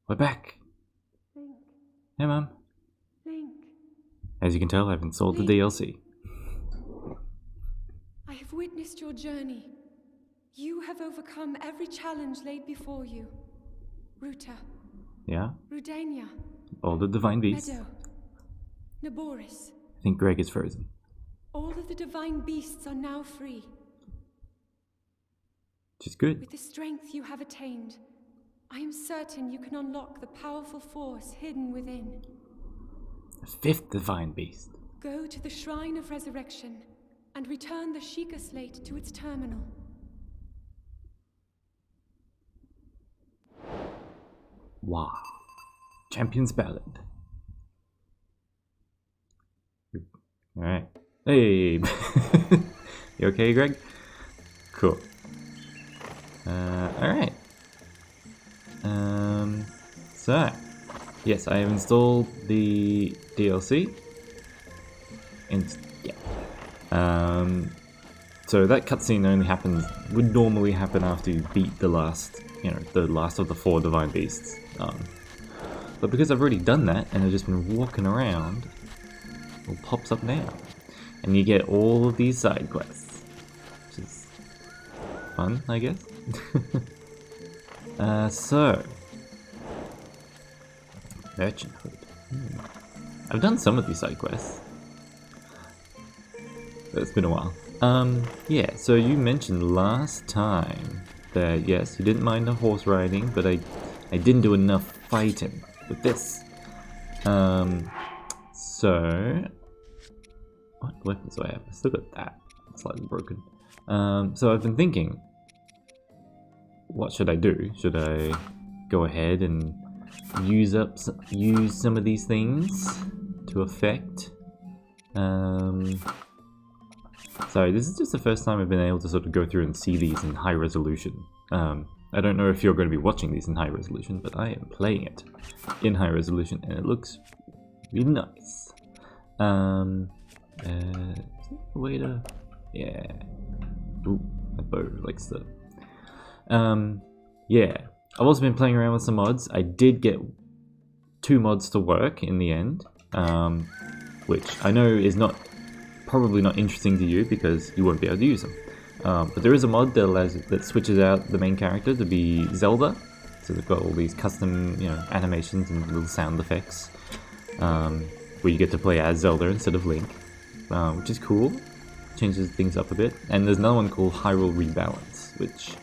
We're back. Link. Hey, Mum. Link. As you can tell, I've installed the DLC. I have witnessed your journey. You have overcome every challenge laid before you. Ruta. Yeah? Rudania. All the divine beasts. Meadow. Naboris. I think Greg is frozen. All of the divine beasts are now free. Which is good. With the strength you have attained, I am certain you can unlock the powerful force hidden within. The 5th divine beast. Go to the Shrine of Resurrection and return the Sheikah Slate to its terminal. Wow. Champions Ballad. Alright. Hey! You okay, Greg? Cool. Alright. So, yes, I have installed the DLC. So that cutscene only would normally happen after you beat the last of the 4 divine beasts. But because I've already done that and I've just been walking around, it pops up now. And you get all of these side quests, which is fun, I guess. So, merchanthood. I've done some of these side quests. But it's been a while. Yeah, so you mentioned last time that, yes, you didn't mind the horse riding, but I didn't do enough fighting with this. So, what weapons do I have? I still got that. It's slightly broken. So I've been thinking, what should I do? Should I go ahead and use some of these things to effect? Sorry, this is just the first time I've been able to sort of go through and see these in high resolution. I don't know if you're going to be watching these in high resolution, but I am playing it in high resolution and it looks really nice. Is there a way to... Yeah. Ooh, my bow likes the... Yeah. I've also been playing around with some mods. I did get 2 mods to work in the end, which I know is probably not interesting to you because you won't be able to use them. But there is a mod that switches out the main character to be Zelda. So they've got all these custom, animations and little sound effects, where you get to play as Zelda instead of Link, which is cool. Changes things up a bit. And there's another one called Hyrule Rebalance, which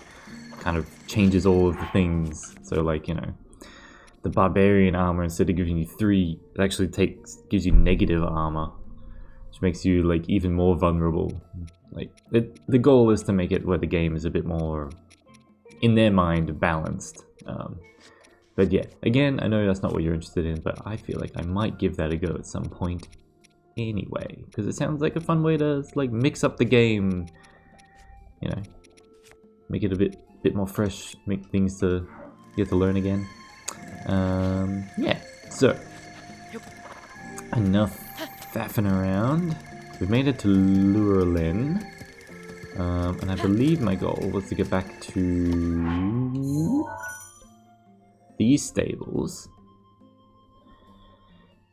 kind of changes all of the things. So like, the barbarian armor, instead of giving you 3, it actually gives you negative armor, which makes you like even more vulnerable. Like the goal is to make it where the game is a bit more, in their mind, balanced. But yeah, again, I know that's not what you're interested in, but I feel like I might give that a go at some point anyway, because it sounds like a fun way to like mix up the game, make it a bit more fresh, make things to get to learn again. Yeah, so enough faffing around. We've made it to Lurelin, and I believe my goal was to get back to these stables.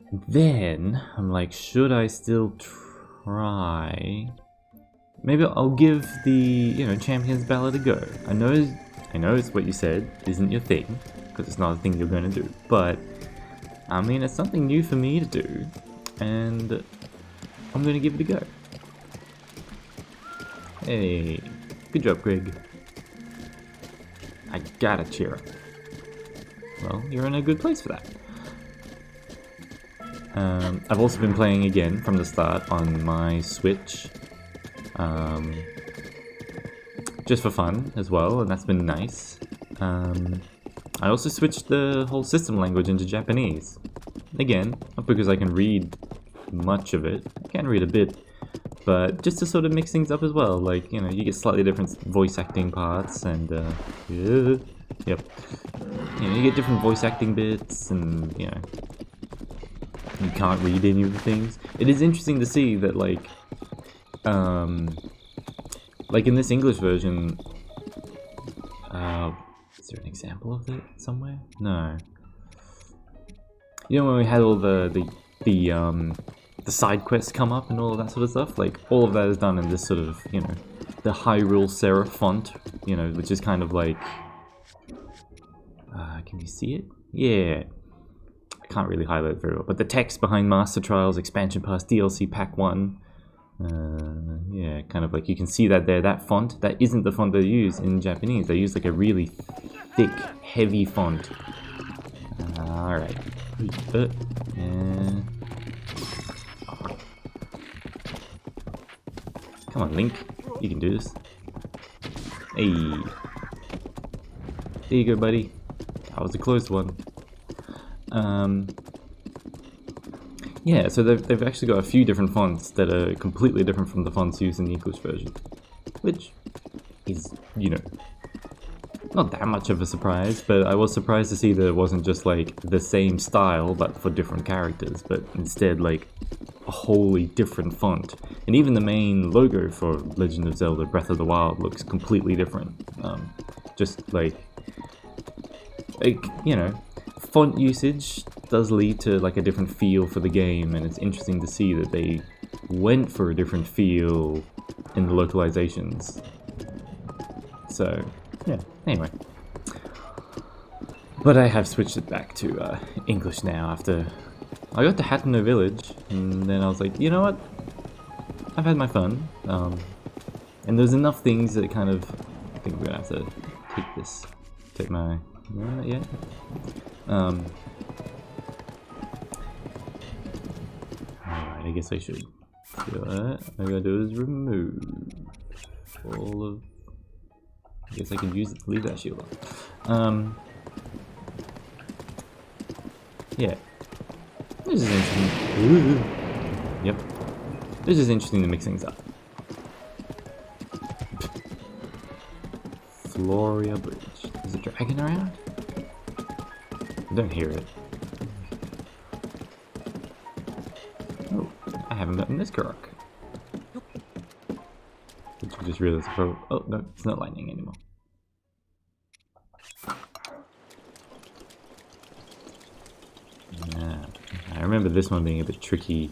And then I'm like, should I still try? Maybe I'll give the Champions Ballad a go. I know it's what you said isn't your thing, because it's not a thing you're going to do. But I mean, it's something new for me to do, and I'm going to give it a go. Hey, good job, Greg. I gotta cheer up. Well, you're in a good place for that. I've also been playing again from the start on my Switch, just for fun as well, and that's been nice. I also switched the whole system language into Japanese. Again, not because I can read much of it. I can read a bit, but just to sort of mix things up as well. Like, you get slightly different voice acting parts, and yep, you get different voice acting bits, and you can't read any of the things. It is interesting to see that, like, like in this English version, is there an example of it somewhere? No. You know when we had all the side quests come up and all of that sort of stuff? Like, all of that is done in this sort of, you know, the Hyrule serif font, you know, which is kind of like... can you see it? Yeah. I can't really highlight it very well, but the text behind Master Trials, Expansion Pass, DLC Pack 1, yeah, kind of like you can see that there, that font, that isn't the font they use in Japanese. They use like a really thick, heavy font. Alright. Yeah. Come on, Link. You can do this. Hey. There you go, buddy. That was a close one. Yeah, so they've actually got a few different fonts that are completely different from the fonts used in the English version. Which is, you know, not that much of a surprise, but I was surprised to see that it wasn't just like the same style but for different characters, but instead like a wholly different font. And even the main logo for Legend of Zelda Breath of the Wild looks completely different. Just like, you know, font usage does lead to like a different feel for the game, and it's interesting to see that they went for a different feel in the localizations. So, yeah, anyway. But I have switched it back to English now after I got to Hateno Village, and then I was like, you know what? I've had my fun. And there's enough things that kind of... I think we're gonna have to take my... yeah. Alright, I guess I should do it. What I'm gonna do is remove all of... I guess I can leave that shield on. Yeah. This is interesting. Ooh. Yep. This is interesting to mix things up. Floria Bridge. Is a dragon around? I don't hear it. Oh, I haven't gotten this Korok. Which I just realized. Oh no, it's not lightning anymore. Yeah, I remember this one being a bit tricky.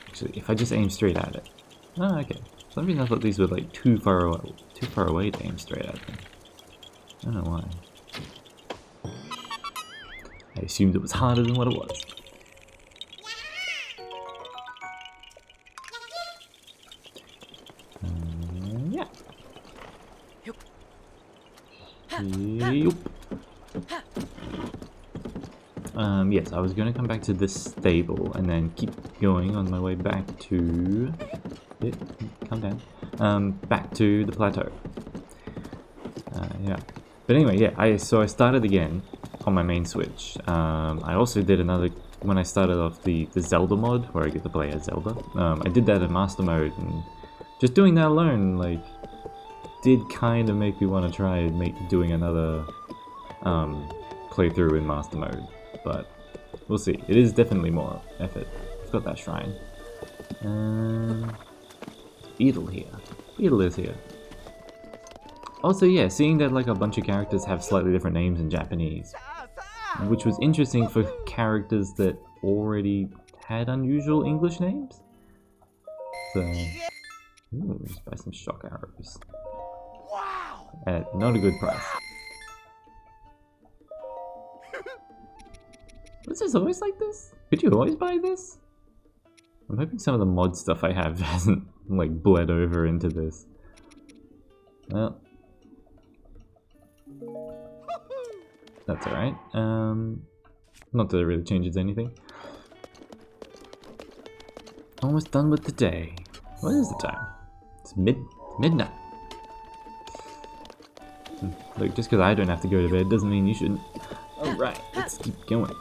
Actually, if I just aim straight at it. Oh, okay. For some reason I thought these were like too far away to aim straight at them. I don't know why. I assumed it was harder than what it was. Yeah. Yup. Yes, I was going to come back to this stable and then keep going on my way back to... calm down. Back to the plateau. Yeah. But anyway, yeah, so I started again on my main Switch. I also did another... When I started off the Zelda mod, where I get to play as Zelda, I did that in Master Mode, and just doing that alone, like, did kind of make me want to try doing another playthrough in Master Mode. But we'll see. It is definitely more effort. It's got that shrine. Beetle here. Beetle is here. Also, yeah, seeing that like a bunch of characters have slightly different names in Japanese, which was interesting for characters that already had unusual English names. So, ooh, just buy some shock arrows. Wow! At not a good price. Was this always like this? Could you always buy this? I'm hoping some of the mod stuff I have hasn't like bled over into this. Well, that's alright. Not that it really changes anything. Almost done with the day. What is the time? It's midnight. Look, just because I don't have to go to bed doesn't mean you shouldn't. Alright, let's keep going.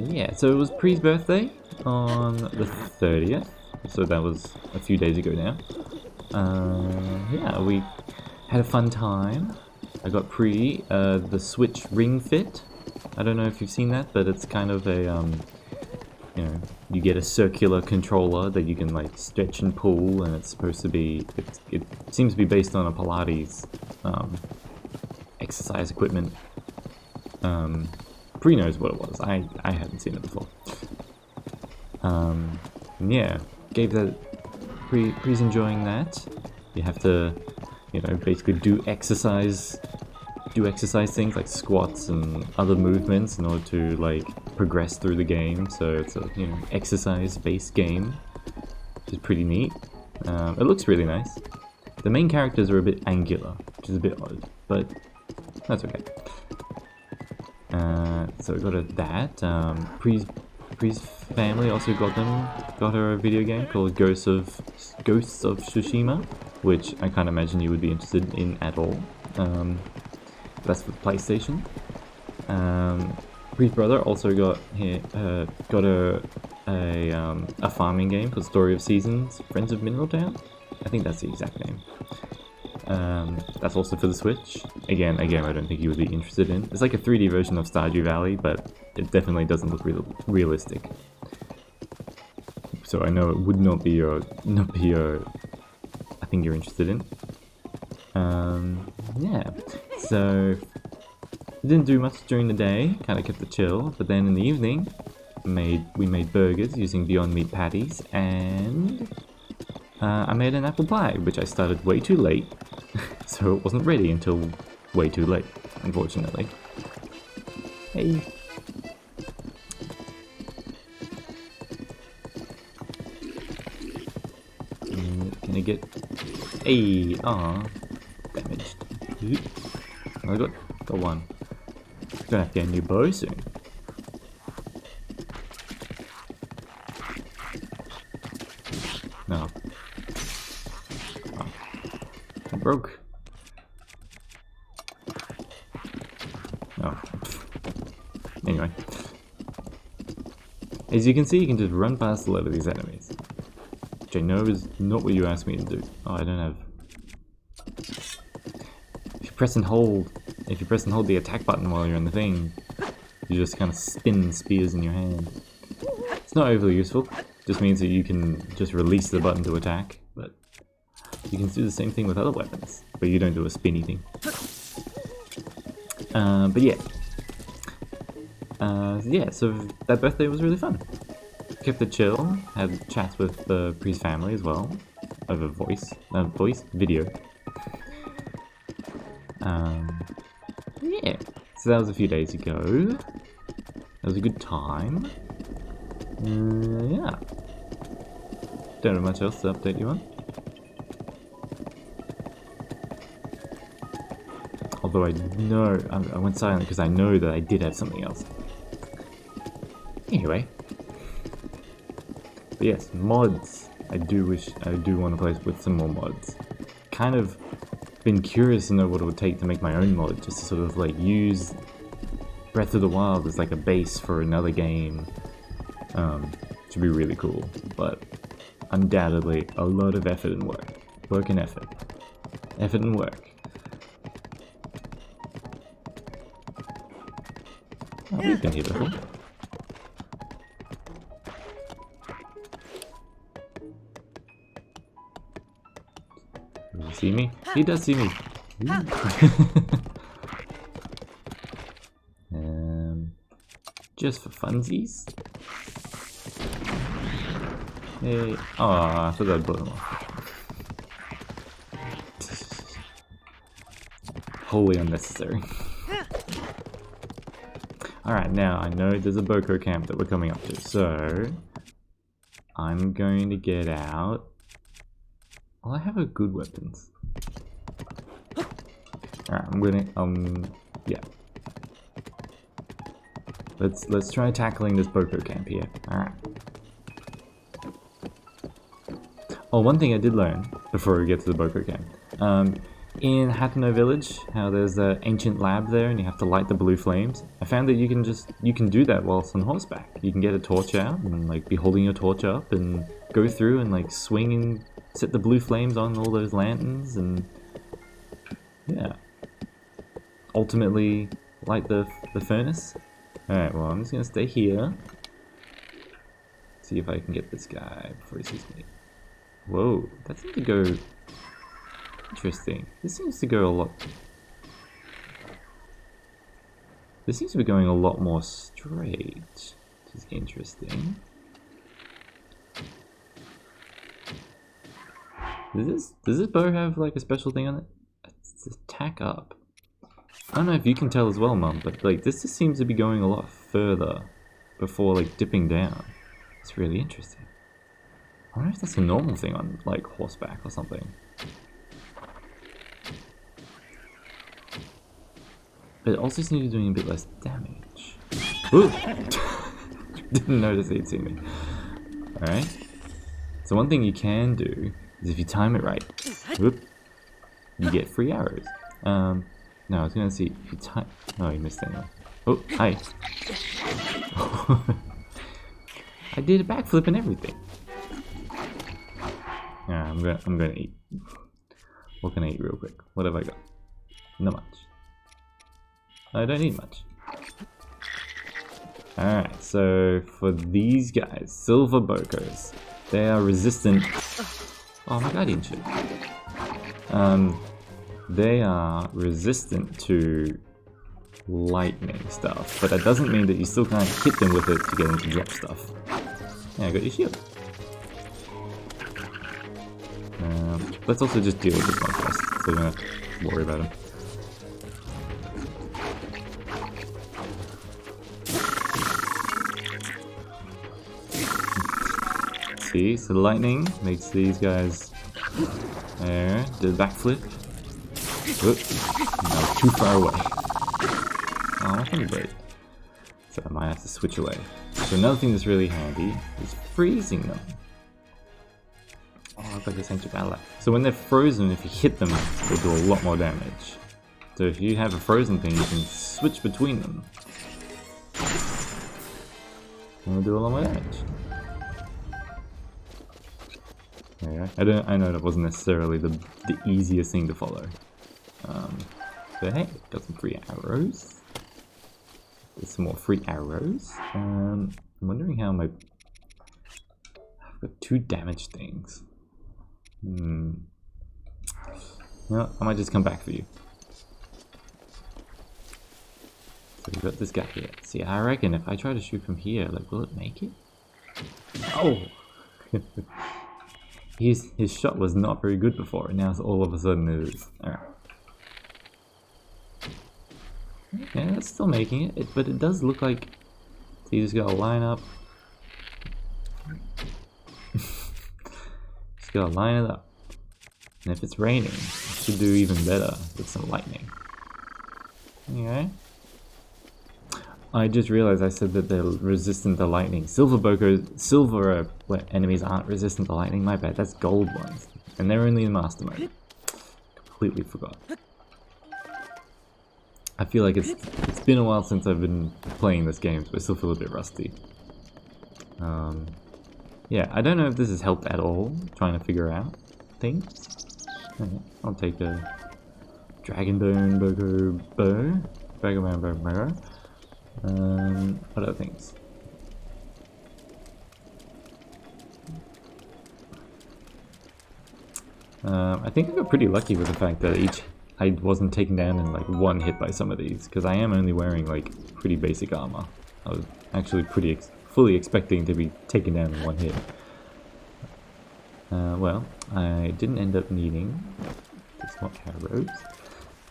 Yeah, so it was Pre's birthday on the 30th, so that was a few days ago now. Yeah, we had a fun time. I got Pre the Switch Ring Fit. I don't know if you've seen that, but it's kind of a, you know, you get a circular controller that you can like stretch and pull, and it's supposed to be, it seems to be based on a Pilates exercise equipment. Pre knows what it was. I hadn't seen it before. Yeah, gave that. Pre's enjoying that. You have to, you know, basically do exercise things like squats and other movements in order to like progress through the game. So it's a, you know, exercise-based game, which is pretty neat. It looks really nice. The main characters are a bit angular, which is a bit odd, but that's okay. So we got that. Pre's family also got her a video game called Ghosts of Tsushima, which I can't imagine you would be interested in at all. That's for the PlayStation. Pre's brother also got a farming game called Story of Seasons, Friends of Mineraltown. I think that's the exact name. That's also for the Switch. Again, I don't think you would be interested in. It's like a 3D version of Stardew Valley, but it definitely doesn't look realistic. So I know it would not be your I think you're interested in. Yeah. So didn't do much during the day. Kind of kept it chill. But then in the evening, we made burgers using Beyond Meat patties, and I made an apple pie, which I started way too late, so it wasn't ready until way too late, unfortunately. Hey. Can I get... Hey, damaged. I got one. Gonna have to get a new bow soon. No. It broke. Oh. Anyway. As you can see, you can just run past a lot of these enemies. Which I know is not what you asked me to do. Oh, I don't have... If you press and hold the attack button while you're on the thing, you just kind of spin spears in your hand. It's not overly useful. Just means that you can just release the button to attack, but you can do the same thing with other weapons, but you don't do a spinny thing. But yeah. Yeah, so that birthday was really fun. Kept it chill, had chats with the Priest family as well, over video. Yeah, so that was a few days ago. That was a good time. Yeah. Don't have much else to update you on. Although I know, I went silent because I know that I did have something else. Anyway. But yes, mods. I do want to play with some more mods. Kind of been curious to know what it would take to make my own mod, just to sort of like use Breath of the Wild as like a base for another game. Should be really cool, but undoubtedly a lot of effort and work. Work and effort. Effort and work. Oh, we've been here before. Does he see me? He does see me. Just for funsies. Hey. Oh, I forgot I blew him off. Wholly unnecessary. Alright, now I know there's a Boko camp that we're coming up to, so I'm going to get out. Well, I have a good weapons. Alright, I'm gonna yeah. Let's try tackling this Boko camp here. Alright. Oh, one thing I did learn before we get to the Boko camp. In Hateno Village, how there's an ancient lab there and you have to light the blue flames. I found that you can do that whilst on horseback. You can get a torch out and like be holding your torch up and go through and like swing and set the blue flames on all those lanterns and yeah. Ultimately light the furnace. Alright, well I'm just gonna stay here. see if I can get this guy before he sees me. Whoa, that seems to go... Interesting. This seems to go a lot... This seems to be going a lot more straight, which is interesting. Does this bow have like a special thing on it? It's attack up. I don't know if you can tell as well, Mum, but like this just seems to be going a lot further before like dipping down. It's really interesting. I wonder if that's a normal thing on like horseback or something. But it also seems to be doing a bit less damage. Ooh! Didn't notice he'd seen me. Alright. So one thing you can do is if you time it right, whoop, you get free arrows. No, I was gonna see if you time... Oh, you missed anyway. Oh, hi. I did a backflip and everything. Yeah, I'm gonna eat. What can I eat real quick? What have I got? Not much. I don't need much. Alright, so for these guys, silver bokos, they are resistant. Oh my god, shit. They are resistant to lightning stuff, but that doesn't mean that you still can't hit them with it to get them to drop stuff. Yeah, I got your shield. Let's also just deal with this one first, so we don't have to worry about him. See, so the lightning makes these guys there, do the backflip. Whoop, no, too far away. Oh, my thunderblade. So I might have to switch away. So another thing that's really handy is freezing them. Oh, I've got this ancient battle. So when they're frozen, if you hit them, they'll do a lot more damage. So if you have a frozen thing, you can switch between them. And they'll do a lot more damage. Yeah, I know that wasn't necessarily the easiest thing to follow. But hey, got some free arrows. There's some more free arrows. I'm wondering how I've got 2 damage things. Well, I might just come back for you. So we've got this guy here. See, I reckon if I try to shoot from here, like, will it make it? Oh! His shot was not very good before, and now all of a sudden it is. Alright. Yeah, that's still making it, but it does look like... So you just gotta line up. Just gotta line it up. And if it's raining, it should do even better with some lightning. Okay. I just realized I said that they're resistant to lightning. Silver enemies aren't resistant to lightning. My bad. That's gold ones, and they're only in master mode. Completely forgot. I feel like it's been a while since I've been playing this game, so I still feel a bit rusty. Yeah, I don't know if this has helped at all. Trying to figure out things. Okay, I'll take a Dragonbone Boko bow. Dragonbone bow. What other things? I think I got pretty lucky with the fact that I wasn't taken down in like one hit by some of these, because I am only wearing like pretty basic armor. I was actually fully expecting to be taken down in one hit. Well, I didn't end up needing this more arrows.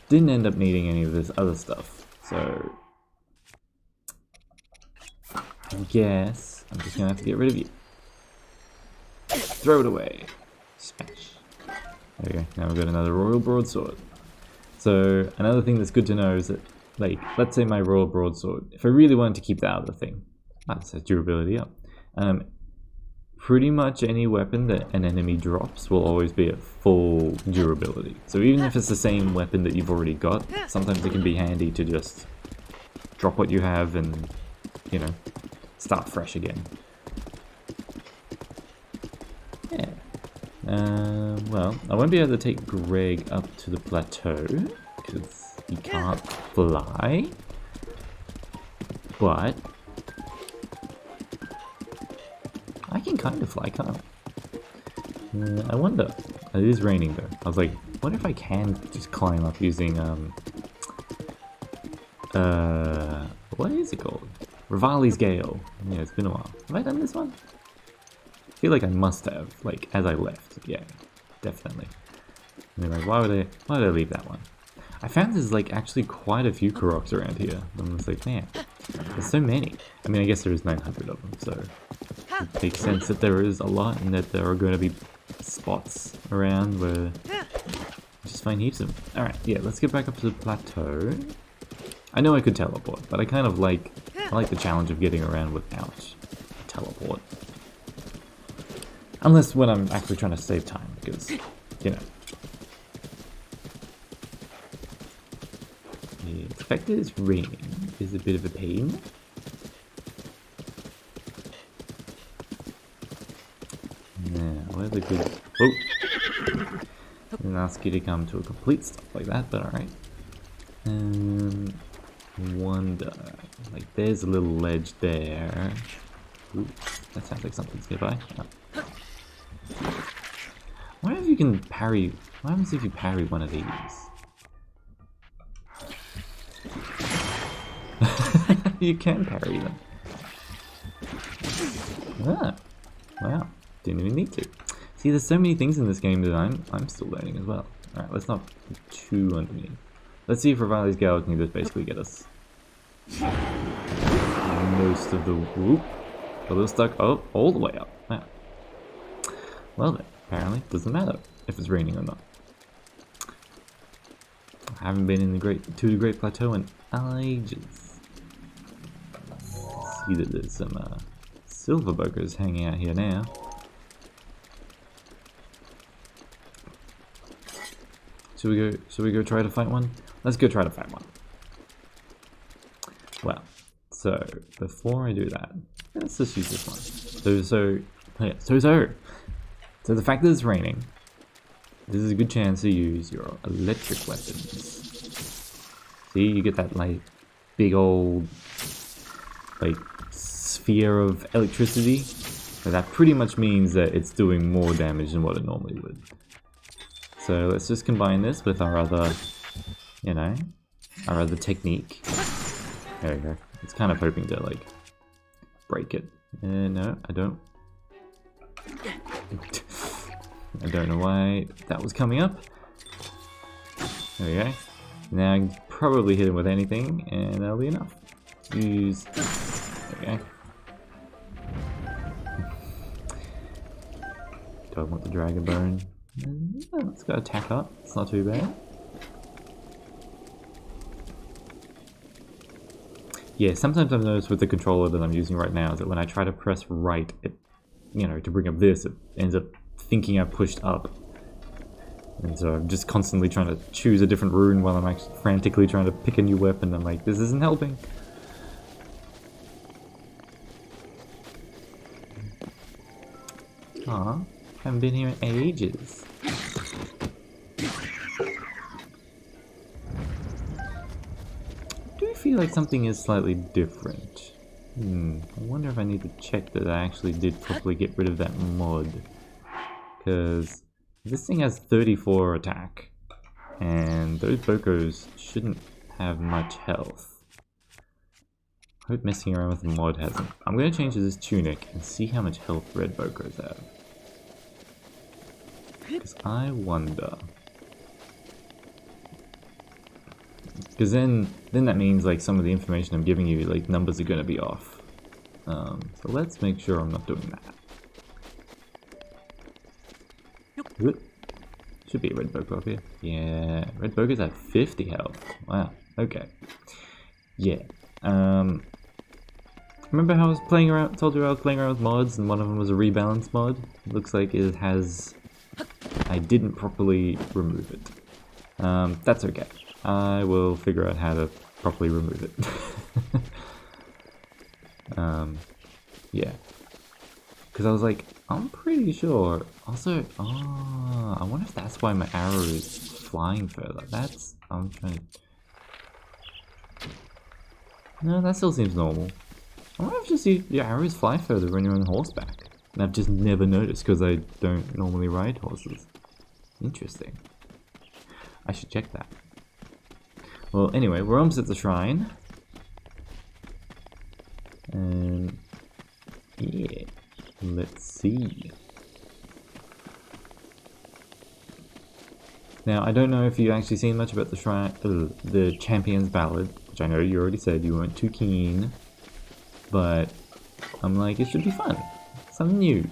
Didn't end up needing any of this other stuff, so I guess I'm just gonna have to get rid of you. Throw it away. Smash. There we go. Now we've got another Royal Broadsword. So another thing that's good to know is that, like, let's say my Royal Broadsword, if I really wanted to keep that other thing, that says durability up. Pretty much any weapon that an enemy drops will always be at full durability. So even if it's the same weapon that you've already got, sometimes it can be handy to just drop what you have and, you know, start fresh again. Yeah. Well, I won't be able to take Greg up to the plateau because he can't fly. But I can kind of fly, can't I? I wonder. It is raining though. I was like, what if I can just climb up using what is it called? Rivali's Gale. Yeah, it's been a while. Have I done this one? I feel like I must have, like, as I left. Yeah, definitely. And they're like, why would I leave that one? I found there's like actually quite a few Koroks around here. I was like, man, there's so many. I mean, I guess there is 900 of them, so it makes sense that there is a lot and that there are going to be spots around where you just find heaps of them. Alright, yeah, let's get back up to the plateau. I know I could teleport, but I kind of like, I like the challenge of getting around without a teleport. Unless when I'm actually trying to save time, because, you know. The fact that it's raining is a bit of a pain. Now, where's the good... Oh! I didn't ask you to come to a complete stop like that, but alright. Wonder... Like, there's a little ledge there. Ooh, that sounds like something's nearby. Oh. I wonder if you can parry... What happens if you parry one of these? You can parry them. Ah, wow, didn't even need to. See, there's so many things in this game that I'm still learning as well. Alright, let's not be too underneath. Let's see if Rivali's Gale can just basically get us most of the whoop. A little stuck. Oh, all the way up. Wow. Well then, apparently it doesn't matter if it's raining or not. I haven't been in the Great Plateau in ages. See that there's some silver buggers hanging out here now. Should we go try to fight one? Let's go try to fight one. Well, so before I do that, let's just use this one. So the fact that it's raining, this is a good chance to use your electric weapons. See, you get that like big old like sphere of electricity. So that pretty much means that it's doing more damage than what it normally would. So let's just combine this with our other, you know, our other technique. There we go. It's kind of hoping to like break it. No, I don't. I don't know why that was coming up. There we go. Now I can probably hit him with anything and that'll be enough. Use... There we go. Do I want the dragon bone? Let's go attack up. It's not too bad. Yeah, sometimes I've noticed with the controller that I'm using right now is that when I try to press right, it, you know, to bring up this, it ends up thinking I've pushed up. And so I'm just constantly trying to choose a different rune while I'm actually frantically trying to pick a new weapon. I'm like, this isn't helping. Aw, haven't been here in ages. I feel like something is slightly different. I wonder if I need to check that I actually did properly get rid of that mod. Because this thing has 34 attack, and those Bokos shouldn't have much health. I hope messing around with the mod hasn't. I'm going to change to this tunic and see how much health red Bokos have. Because I wonder... Because then that means like some of the information I'm giving you, like numbers are going to be off. So let's make sure I'm not doing that. Should be a red Boko up here. Yeah, red Bokos have 50 health. Wow. Okay. Yeah. Remember how I was playing around? Told you I was playing around with mods, and one of them was a rebalance mod. Looks like it has. I didn't properly remove it. That's okay. I will figure out how to properly remove it. Yeah. Because I was like, I'm pretty sure. Also, I wonder if that's why my arrow is flying further. I'm trying to... No, that still seems normal. I wonder if just your arrows fly further when you're on horseback. And I've just never noticed because I don't normally ride horses. Interesting. I should check that. Well, anyway, we're almost at the shrine. And yeah, let's see. Now, I don't know if you've actually seen much about the shrine, the Champions Ballad, which I know you already said you weren't too keen, but I'm like, it should be fun. Something new.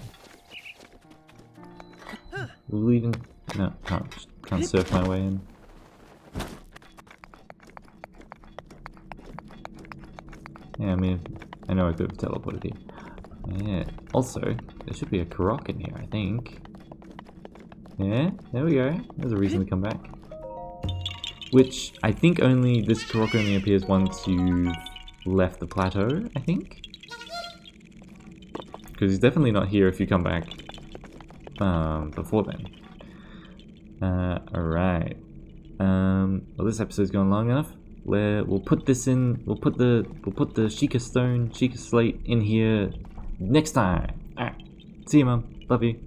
Will we even... No, can't surf my way in. Yeah, I mean, I know I could have teleported here. Yeah. Also, there should be a Korok in here, I think. Yeah, there we go. There's a reason to come back. Which, I think only, this Korok only appears once you've left the plateau, I think? Because he's definitely not here if you come back before then. Alright. Well, this episode's gone long enough. We'll put this in. We'll put the Sheikah Slate in here next time. Alright. See you, Mum. Love you.